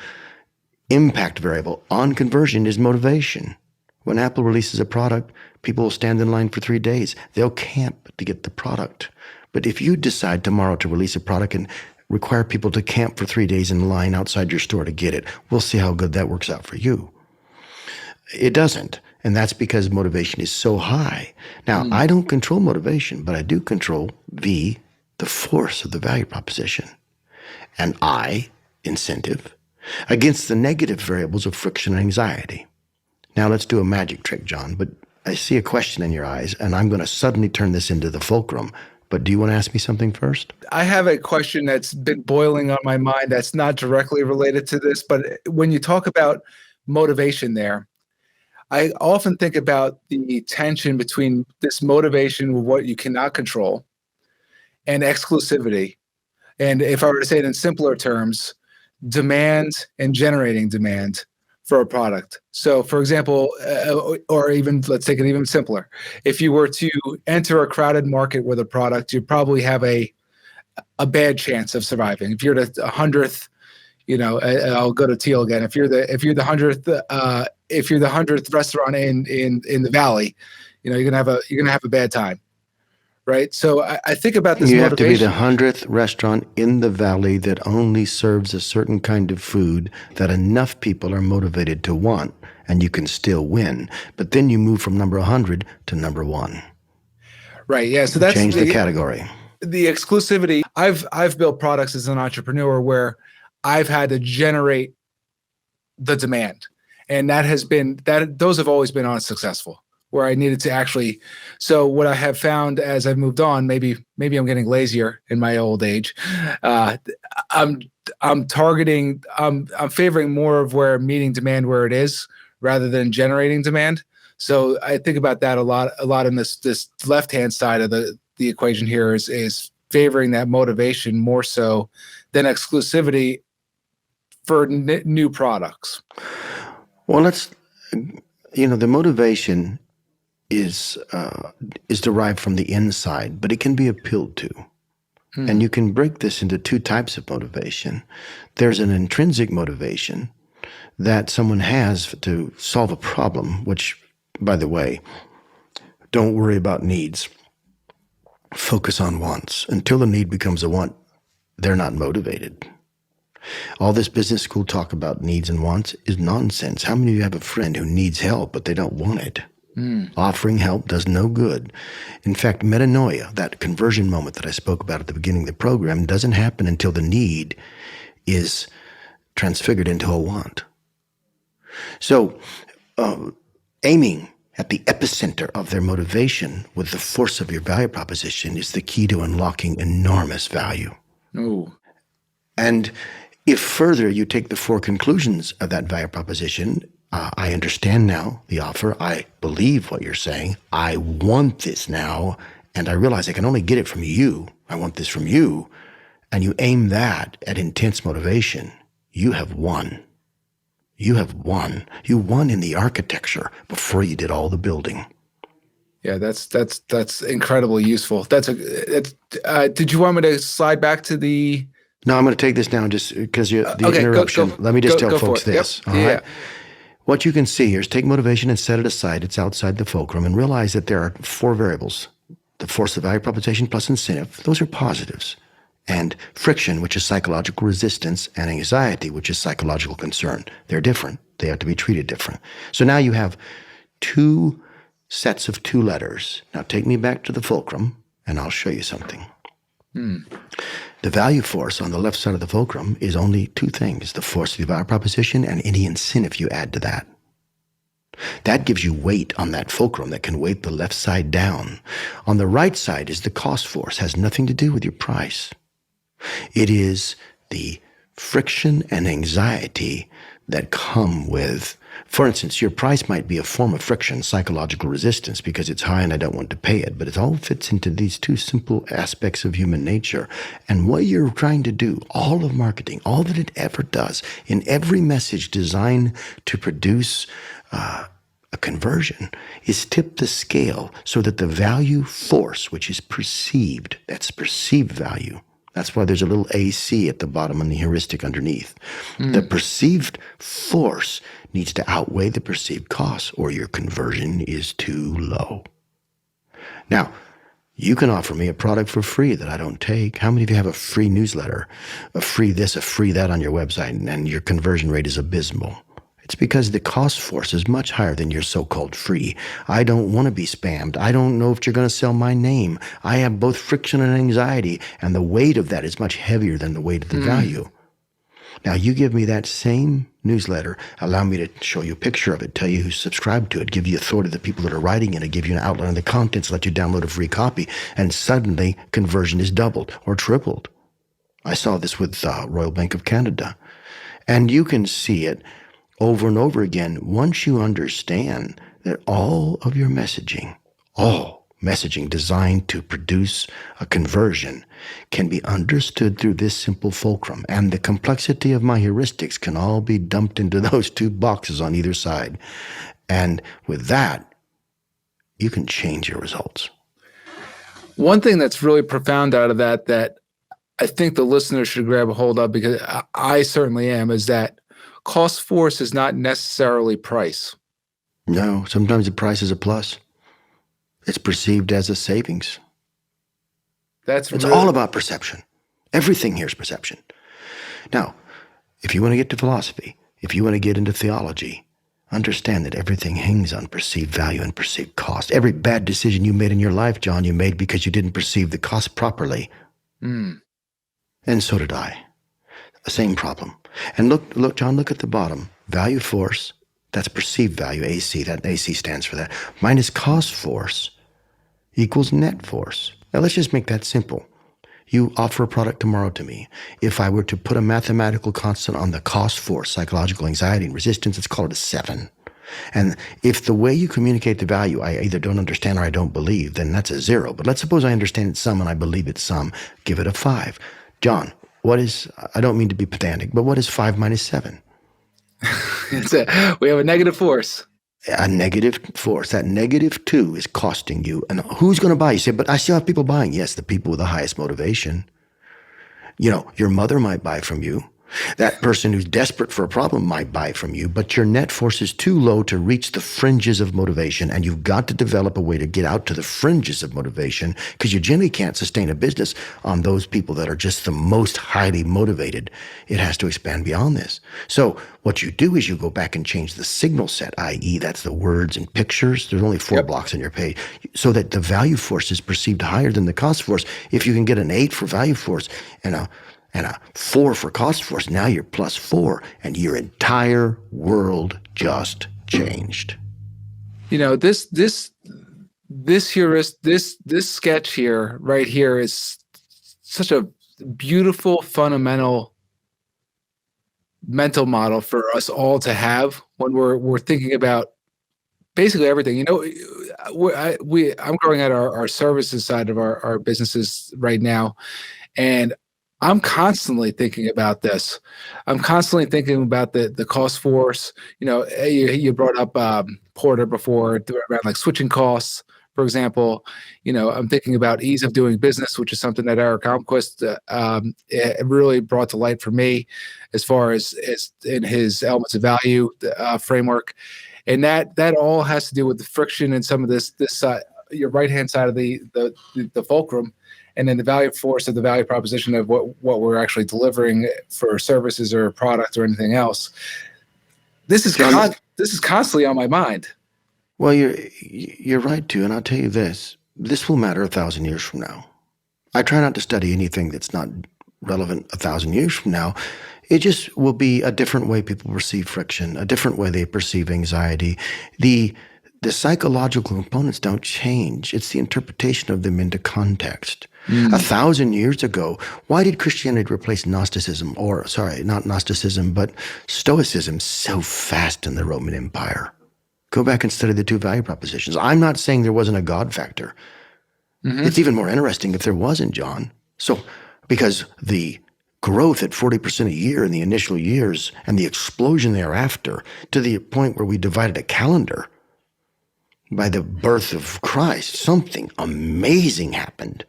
impact variable on conversion is motivation. When Apple releases a product, people will stand in line for 3 days. They'll camp to get the product. But if you decide tomorrow to release a product and require people to camp for 3 days in line outside your store to get it, we'll see how good that works out for you. It doesn't. And that's because motivation is so high. Now, I don't control motivation, but I do control V, the force of the value proposition, and I, incentive, against the negative variables of friction and anxiety. Now let's do a magic trick, John, but I see a question in your eyes, and I'm going to suddenly turn this into the fulcrum. But do you want to ask me something first? I have a question that's been boiling on my mind that's not directly related to this, but when you talk about motivation there, I often think about the tension between this motivation with what you cannot control and exclusivity. And if I were to say it in simpler terms, demand and generating demand for a product. So for example, or even let's take it even simpler. If you were to enter a crowded market with a product, you probably have a bad chance of surviving. If you're the 100th, I'll go to Teal again. If you're the 100th restaurant in the valley, you're gonna have a bad time. Right. So I think about this. You have to be the 100th restaurant in the valley that only serves a certain kind of food that enough people are motivated to want, and you can still win. But then you move from number 100 to number 1. Right. Yeah. So that's change the category. The exclusivity. I've built products as an entrepreneur where I've had to generate the demand, and those have always been unsuccessful. Where I needed to actually, so what I have found as I've moved on, maybe I'm getting lazier in my old age. I'm favoring more of where meeting demand where it is rather than generating demand. So I think about that a lot in this left hand side of the equation here is favoring that motivation more so than exclusivity for new products. Well, the motivation is derived from the inside, but it can be appealed to. And you can break this into two types of motivation. There's an intrinsic motivation that someone has to solve a problem, which, by the way, don't worry about needs. Focus on wants. Until the need becomes a want, they're not motivated. All this business school talk about needs and wants is nonsense. How many of you have a friend who needs help, but they don't want it? Offering help does no good. In fact, metanoia, that conversion moment that I spoke about at the beginning of the program, doesn't happen until the need is transfigured into a want. So, aiming at the epicenter of their motivation with the force of your value proposition is the key to unlocking enormous value. Ooh. And if further you take the 4 conclusions of that value proposition, I understand now the offer. I believe what you're saying. I want this now. And I realize I can only get it from you. I want this from you. And you aim that at intense motivation. You have won. You have won. You won in the architecture before you did all the building. Yeah, that's incredibly useful. Did you want me to slide back to the? No, I'm going to take this down just because the okay, interruption. Go, Let me just tell folks it. this. Yep. All Yeah. right. What you can see here is take motivation and set it aside. It's outside the fulcrum, and realize that there are 4 variables. The force of value proposition plus incentive, those are positives. And friction, which is psychological resistance, and anxiety, which is psychological concern. They're different. They have to be treated different. So now you have 2 sets of 2 letters. Now take me back to the fulcrum, and I'll show you something. The value force on the left side of the fulcrum is only 2 things: the force of the value proposition and any incentive you add to that. That gives you weight on that fulcrum that can weight the left side down. On the right side is the cost force, has nothing to do with your price. It is the friction and anxiety that come with, for instance, your price might be a form of friction, psychological resistance, because it's high and I don't want to pay it. But it all fits into these two simple aspects of human nature. And what you're trying to do, all of marketing, all that it ever does, in every message designed to produce a conversion, is tip the scale so that the value force, which is perceived, that's perceived value. That's why there's a little AC at the bottom and the heuristic underneath. The perceived force needs to outweigh the perceived cost, or your conversion is too low. Now, you can offer me a product for free that I don't take. How many of you have a free newsletter, a free this, a free that on your website, and your conversion rate is abysmal? It's because the cost force is much higher than your so-called free. I don't want to be spammed. I don't know if you're going to sell my name. I have both friction and anxiety, and the weight of that is much heavier than the weight of the value. Now, you give me that same newsletter, allow me to show you a picture of it, tell you who's subscribed to it, give you authority to the people that are writing it, give you an outline of the contents, let you download a free copy, and suddenly conversion is doubled or tripled. I saw this with Royal Bank of Canada. And you can see it over and over again once you understand that all of your messaging, all messaging designed to produce a conversion, can be understood through this simple fulcrum. And the complexity of my heuristics can all be dumped into those two boxes on either side. And with that, you can change your results. One thing that's really profound out of that I think the listener should grab a hold of, because I certainly am, is that cost force is not necessarily price. No, sometimes the price is a plus. It's perceived as a savings. It's all about perception. Everything here is perception. Now, if you want to get to philosophy, if you want to get into theology, understand that everything hangs on perceived value and perceived cost. Every bad decision you made in your life, John, you made because you didn't perceive the cost properly. And so did I. The same problem. And look, John, look at the bottom. Value force, that's perceived value, AC. That AC stands for that. Minus cost force equals net force. Now, let's just make that simple. You offer a product tomorrow to me. If I were to put a mathematical constant on the cost force, psychological anxiety and resistance, let's call it a 7. And if the way you communicate the value I either don't understand or I don't believe, then that's a 0. But let's suppose I understand it's some and I believe it's some. Give it a 5. John, what is, I don't mean to be pedantic, but what is 5 minus 7? We have a negative force. A negative force. That -2 is costing you. And who's going to buy? You say, but I still have people buying. Yes, the people with the highest motivation. You know, your mother might buy from you. That person who's desperate for a problem might buy from you, but your net force is too low to reach the fringes of motivation, and you've got to develop a way to get out to the fringes of motivation, because you generally can't sustain a business on those people that are just the most highly motivated. It has to expand beyond this. So what you do is you go back and change the signal set, i.e. that's the words and pictures. There's only 4 blocks on your page, so that the value force is perceived higher than the cost force. If you can get an 8 for value force and a 4 for cost force, now you're +4, and your entire world just changed. You know, this sketch here, right here, is such a beautiful, fundamental mental model for us all to have when we're thinking about basically everything. You know, I'm growing at our services side of our businesses right now, and I'm constantly thinking about this. I'm constantly thinking about the cost force. You know, you brought up Porter before, around like switching costs, for example. You know, I'm thinking about ease of doing business, which is something that Eric Almquist really brought to light for me, as far as in his elements of value framework. And that all has to do with the friction and some of this your right hand side of the fulcrum. And then the value force of the value proposition of what we're actually delivering for services or products or anything else. This is constantly on my mind. Well, you're right too, and I'll tell you this: this will matter 1,000 years from now. I try not to study anything that's not relevant 1,000 years from now. It just will be a different way people perceive friction, a different way they perceive anxiety. The psychological components don't change. It's the interpretation of them into context. A 1,000 years ago, why did Christianity replace Gnosticism, or sorry, not Gnosticism, but Stoicism so fast in the Roman Empire? Go back and study the two value propositions. I'm not saying there wasn't a God factor. It's even more interesting if there wasn't, John. So, because the growth at 40% a year in the initial years and the explosion thereafter to the point where we divided a calendar by the birth of Christ, something amazing happened.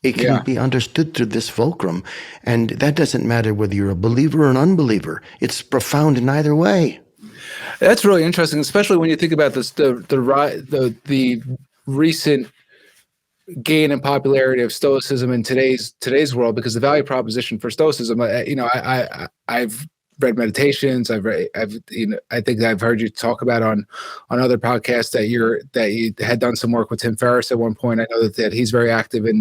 It can be understood through this fulcrum. And that doesn't matter whether you're a believer or an unbeliever. It's profound in either way. That's really interesting, especially when you think about this, the recent gain in popularity of Stoicism in today's world, because the value proposition for Stoicism, I've read Meditations, I think I've heard you talk about on other podcasts that you had done some work with Tim Ferriss at one point. I know that he's very active in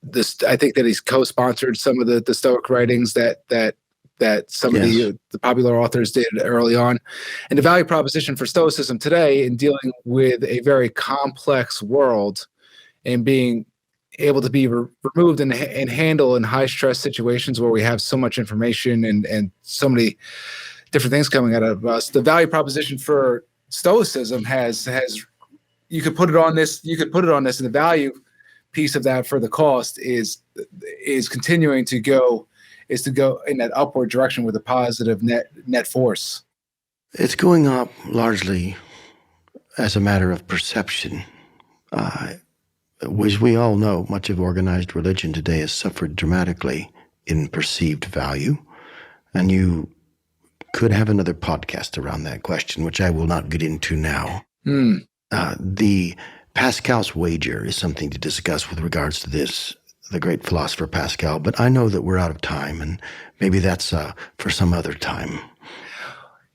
this. I think that he's co-sponsored some of the Stoic writings that some of the popular authors did early on. And the value proposition for Stoicism today, in dealing with a very complex world and being able to be removed and handle in high stress situations where we have so much information and so many different things coming out of us, the value proposition for Stoicism has you could put it on this, and the value piece of that for the cost is continuing to go in that upward direction with a positive net force. It's going up largely as a matter of perception. As we all know, much of organized religion today has suffered dramatically in perceived value. And you could have another podcast around that question, which I will not get into now. The Pascal's wager is something to discuss with regards to this, the great philosopher Pascal, but I know that we're out of time, and maybe that's for some other time.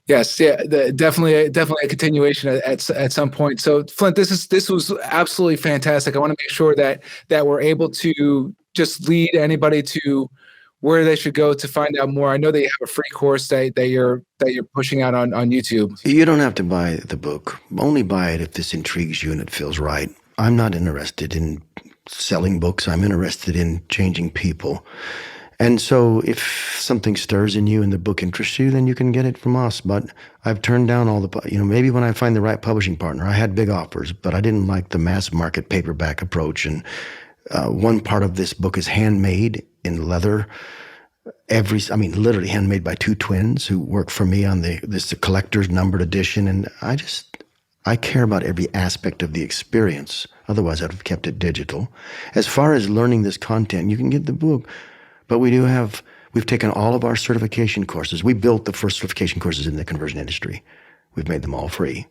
Yes, definitely a continuation at some point. So, Flint, this was absolutely fantastic. I want to make sure that we're able to just lead anybody to where they should go to find out more. I know that you have a free course that you're pushing out on YouTube. You don't have to buy the book. Only buy it if this intrigues you and it feels right. I'm not interested in selling books. I'm interested in changing people. And so if something stirs in you and the book interests you, then you can get it from us. But I've turned down all maybe when I find the right publishing partner. I had big offers, but I didn't like the mass market paperback approach. And one part of this book is handmade in leather. Literally handmade by two twins who work for me on this collector's numbered edition. And I care about every aspect of the experience. Otherwise, I'd have kept it digital. As far as learning this content, you can get the book. But we've taken all of our certification courses. We built the first certification courses in the conversion industry. We've made them all free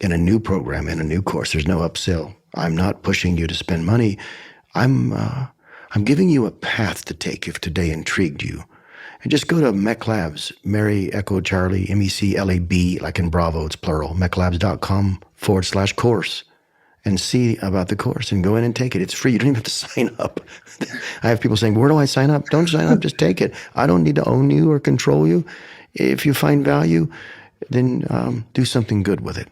in a new program, in a new course. There's no upsell. I'm not pushing you to spend money. I'm giving you a path to take if today intrigued you. And just go to MECLabs, Mary Echo Charlie, MECLAB, like in Bravo, it's plural, MECLabs.com/course. And see about the course and go in and take it. It's free. You don't even have to sign up. I have people saying, where do I sign up? Don't sign up. Just take it. I don't need to own you or control you. If you find value, then do something good with it.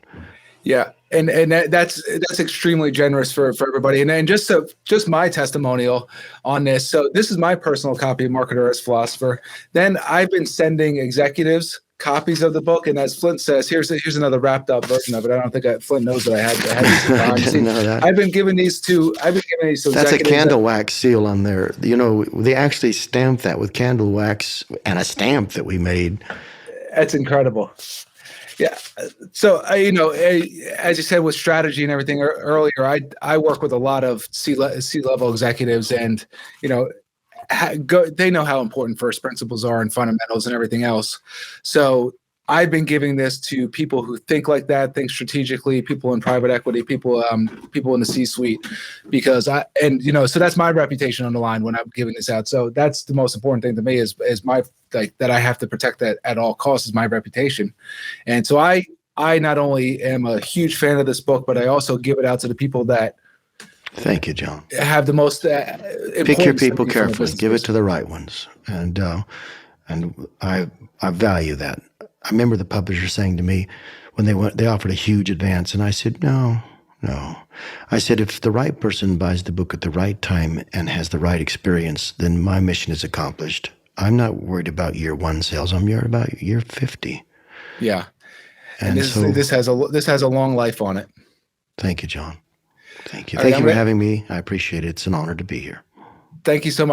Yeah. And that's extremely generous for everybody. And just my testimonial on this. So this is my personal copy of Marketer as Philosopher. Then I've been sending executives copies of the book, and as Flint says, here's another wrapped up version of it. I don't think Flint knows that I had these. I didn't know that. I've been giving these to That's a candle wax seal on there. They actually stamped that with candle wax and a stamp that we made. That's incredible. Yeah. So, as you said, with strategy and everything earlier, I work with a lot of C-level executives, and, they know how important first principles are and fundamentals and everything else. So I've been giving this to people who think like that, think strategically, people in private equity, people in the C-suite, because so that's my reputation on the line when I'm giving this out. So that's the most important thing to me is my, that I have to protect that at all costs, is my reputation. And so I not only am a huge fan of this book, but I also give it out to the people that, thank you, John, have the most pick your people carefully. Give it to the right ones, and I value that. I remember the publisher saying to me when they offered a huge advance, and I said, no, No. I said if the right person buys the book at the right time and has the right experience, then my mission is accomplished. I'm not worried about year 1 sales. I'm worried about year 50. Yeah. And so this has a long life on it. Thank you, Jon. Thank you. All right, Thank you for having me. I appreciate it. It's an honor to be here. Thank you so much.